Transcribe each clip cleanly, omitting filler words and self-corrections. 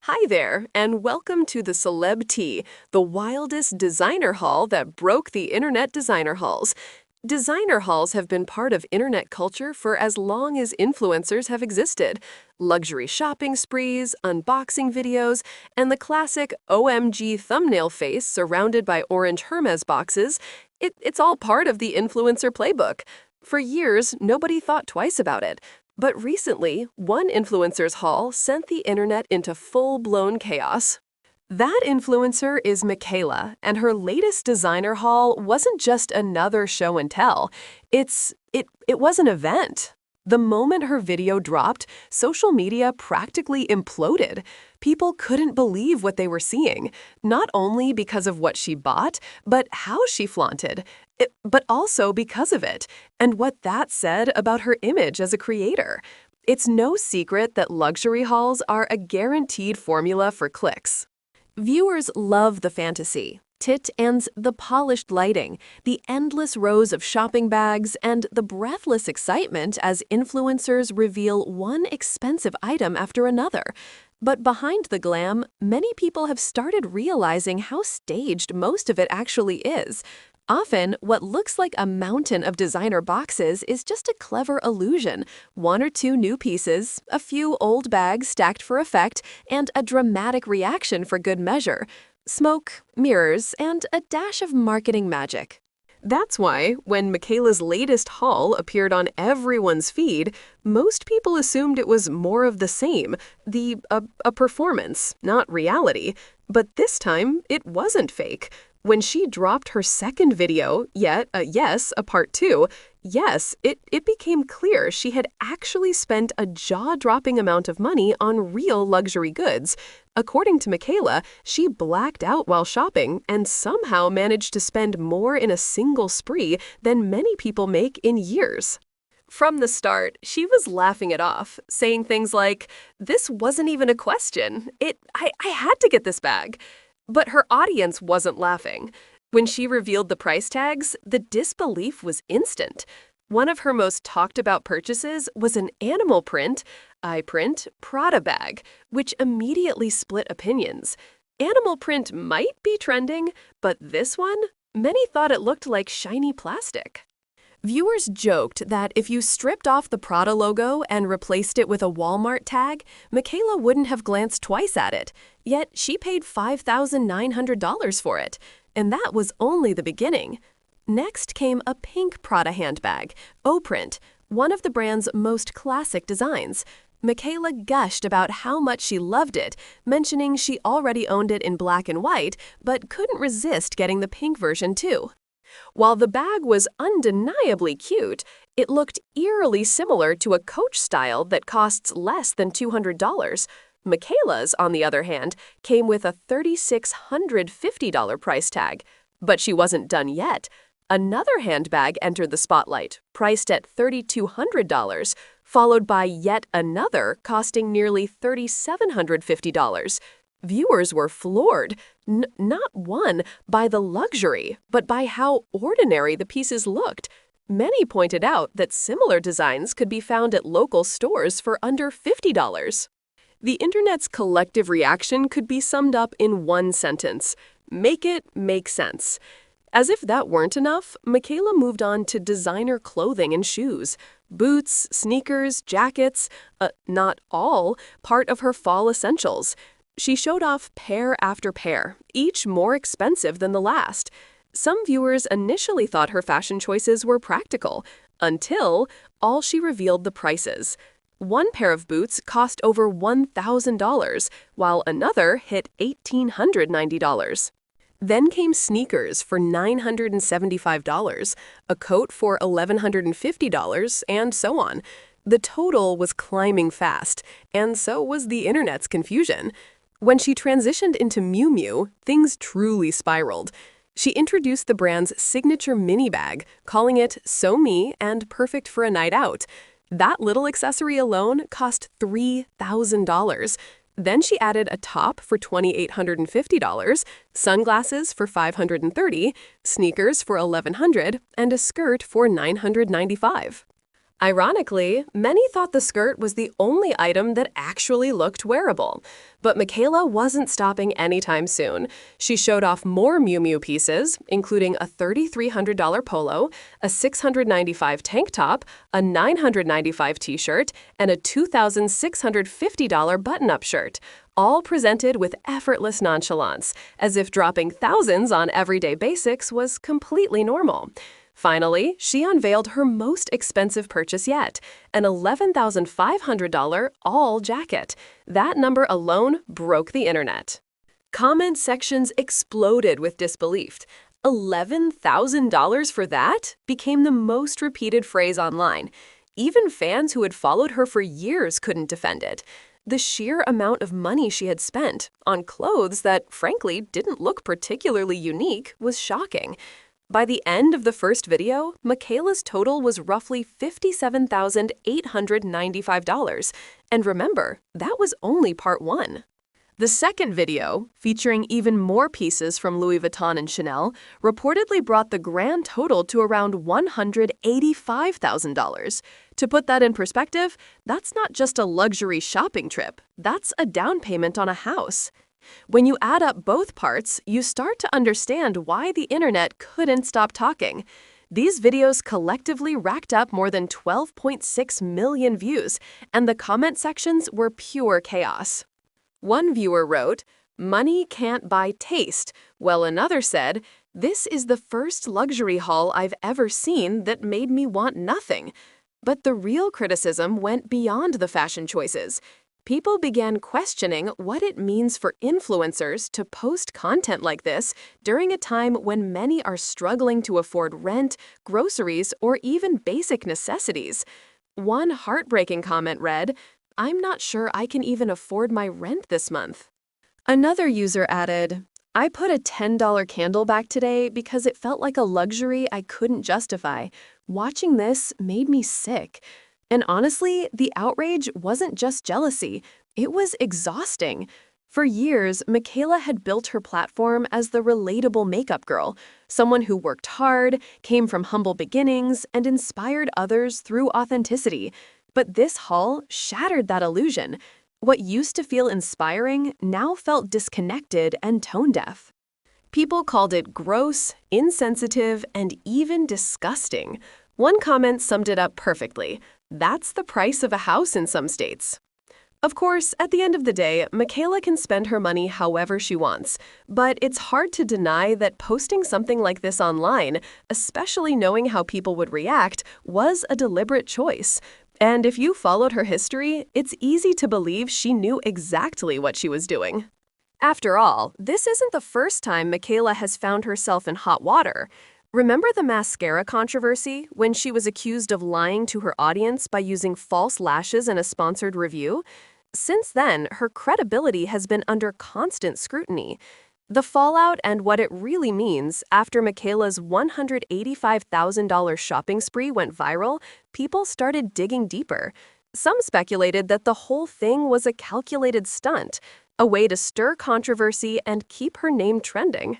Hi there, and welcome to the Celeb Tea, the wildest designer haul that broke the internet designer halls. Designer hauls have been part of internet culture for as long as influencers have existed. Luxury shopping sprees, unboxing videos, and the classic OMG thumbnail face surrounded by orange Hermes boxes, it's all part of the influencer playbook. For years, nobody thought twice about it. But recently, one influencer's haul sent the internet into full-blown chaos. That influencer is Michaela, and her latest designer haul wasn't just another show and tell. It was an event. The moment her video dropped, social media practically imploded. People couldn't believe what they were seeing, not only because of what she bought, but how she flaunted, but also because of it, and what that said about her image as a creator. It's no secret that luxury hauls are a guaranteed formula for clicks. Viewers love the fantasy, and the polished lighting, the endless rows of shopping bags, and the breathless excitement as influencers reveal one expensive item after another. But behind the glam, many people have started realizing how staged most of it actually is. Often, what looks like a mountain of designer boxes is just a clever illusion. One or two new pieces, a few old bags stacked for effect, and a dramatic reaction for good measure. Smoke, mirrors, and a dash of marketing magic. That's why, when Michaela's latest haul appeared on everyone's feed, most people assumed it was more of the same, a performance, not reality. But this time, it wasn't fake. When she dropped her second video, a part 2, it became clear she had actually spent a jaw-dropping amount of money on real luxury goods. According to Michaela, she blacked out while shopping and somehow managed to spend more in a single spree than many people make in years. From the start, she was laughing it off, saying things like, "This wasn't even a question. I had to get this bag." But her audience wasn't laughing. When she revealed the price tags, the disbelief was instant. One of her most talked about purchases was an animal print, Prada bag, which immediately split opinions. Animal print might be trending, but this one? Many thought it looked like shiny plastic. Viewers joked that if you stripped off the Prada logo and replaced it with a Walmart tag, Michaela wouldn't have glanced twice at it. Yet she paid $5,900 for it, and that was only the beginning. Next came a pink Prada handbag, O-print, one of the brand's most classic designs. Michaela gushed about how much she loved it, mentioning she already owned it in black and white, but couldn't resist getting the pink version too. While the bag was undeniably cute, it looked eerily similar to a Coach style that costs less than $200. Michaela's, on the other hand, came with a $3,650 price tag. But she wasn't done yet. Another handbag entered the spotlight, priced at $3,200, followed by yet another costing nearly $3,750. Viewers were floored, not one by the luxury, but by how ordinary the pieces looked. Many pointed out that similar designs could be found at local stores for under $50. The internet's collective reaction could be summed up in one sentence: make it make sense. As if that weren't enough, Michaela moved on to designer clothing and shoes. Boots, sneakers, jackets, not all part of her fall essentials. She showed off pair after pair, each more expensive than the last. Some viewers initially thought her fashion choices were practical, until she revealed the prices. One pair of boots cost over $1,000, while another hit $1,890. Then came sneakers for $975, a coat for $1,150, and so on. The total was climbing fast, and so was the internet's confusion. When she transitioned into Miu Miu, things truly spiraled. She introduced the brand's signature mini bag, calling it "So Me" and perfect for a night out. That little accessory alone cost $3,000. Then she added a top for $2,850, sunglasses for $530, sneakers for $1,100, and a skirt for $995. Ironically, many thought the skirt was the only item that actually looked wearable. But Michaela wasn't stopping anytime soon. She showed off more Miu Miu pieces, including a $3,300 polo, a $695 tank top, a $995 t-shirt, and a $2,650 button-up shirt, all presented with effortless nonchalance, as if dropping thousands on everyday basics was completely normal. Finally, she unveiled her most expensive purchase yet, an $11,500 all jacket. That number alone broke the internet. Comment sections exploded with disbelief. $11,000 for that became the most repeated phrase online. Even fans who had followed her for years couldn't defend it. The sheer amount of money she had spent on clothes that, frankly, didn't look particularly unique was shocking. By the end of the first video, Michaela's total was roughly $57,895. And remember, that was only part one. The second video, featuring even more pieces from Louis Vuitton and Chanel, reportedly brought the grand total to around $185,000. To put that in perspective, that's not just a luxury shopping trip, that's a down payment on a house. When you add up both parts, you start to understand why the internet couldn't stop talking. These videos collectively racked up more than 12.6 million views, and the comment sections were pure chaos. One viewer wrote, "Money can't buy taste," while another said, "This is the first luxury haul I've ever seen that made me want nothing." But the real criticism went beyond the fashion choices. People began questioning what it means for influencers to post content like this during a time when many are struggling to afford rent, groceries, or even basic necessities. One heartbreaking comment read, "I'm not sure I can even afford my rent this month." Another user added, "I put a $10 candle back today because it felt like a luxury I couldn't justify. Watching this made me sick." And honestly, the outrage wasn't just jealousy, it was exhausting. For years, Michaela had built her platform as the relatable makeup girl, someone who worked hard, came from humble beginnings, and inspired others through authenticity. But this haul shattered that illusion. What used to feel inspiring now felt disconnected and tone-deaf. People called it gross, insensitive, and even disgusting. One comment summed it up perfectly. That's the price of a house in some states. Of course, at the end of the day, Michaela can spend her money however she wants, but it's hard to deny that posting something like this online, especially knowing how people would react, was a deliberate choice. And if you followed her history, it's easy to believe she knew exactly what she was doing. After all, this isn't the first time Michaela has found herself in hot water. Remember the mascara controversy when she was accused of lying to her audience by using false lashes in a sponsored review? Since then, her credibility has been under constant scrutiny. The fallout and what it really means after Michaela's $185,000 shopping spree went viral, people started digging deeper. Some speculated that the whole thing was a calculated stunt, a way to stir controversy and keep her name trending.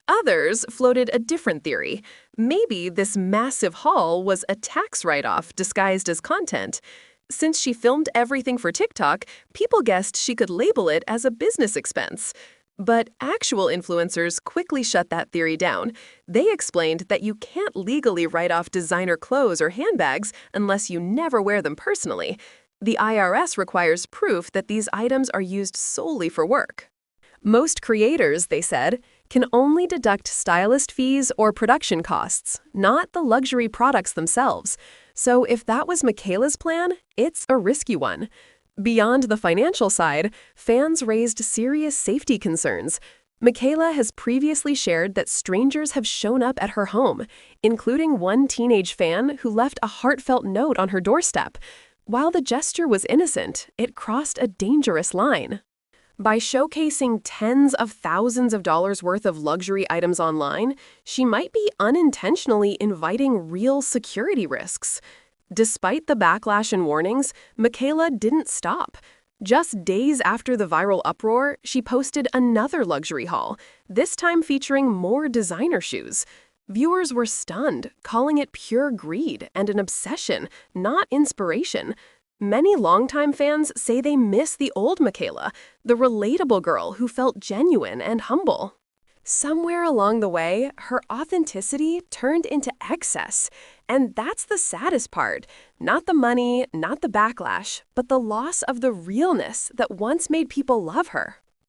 Others floated a different theory. Maybe this massive haul was a tax write-off disguised as content. Since she filmed everything for TikTok, people guessed she could label it as a business expense. But actual influencers quickly shut that theory down. They explained that you can't legally write off designer clothes or handbags unless you never wear them personally. The IRS requires proof that these items are used solely for work. Most creators, they said, can only deduct stylist fees or production costs, not the luxury products themselves. So if that was Michaela's plan, it's a risky one. Beyond the financial side, fans raised serious safety concerns. Michaela has previously shared that strangers have shown up at her home, including one teenage fan who left a heartfelt note on her doorstep. While the gesture was innocent, it crossed a dangerous line. By showcasing tens of thousands of dollars worth of luxury items online, she might be unintentionally inviting real security risks. Despite the backlash and warnings, Michaela didn't stop. Just days after the viral uproar, she posted another luxury haul, this time featuring more designer shoes. Viewers were stunned, calling it pure greed and an obsession, not inspiration. Many longtime fans say they miss the old Michaela, the relatable girl who felt genuine and humble. Somewhere along the way, her authenticity turned into excess. And that's the saddest part. Not the money, not the backlash, but the loss of the realness that once made people love her.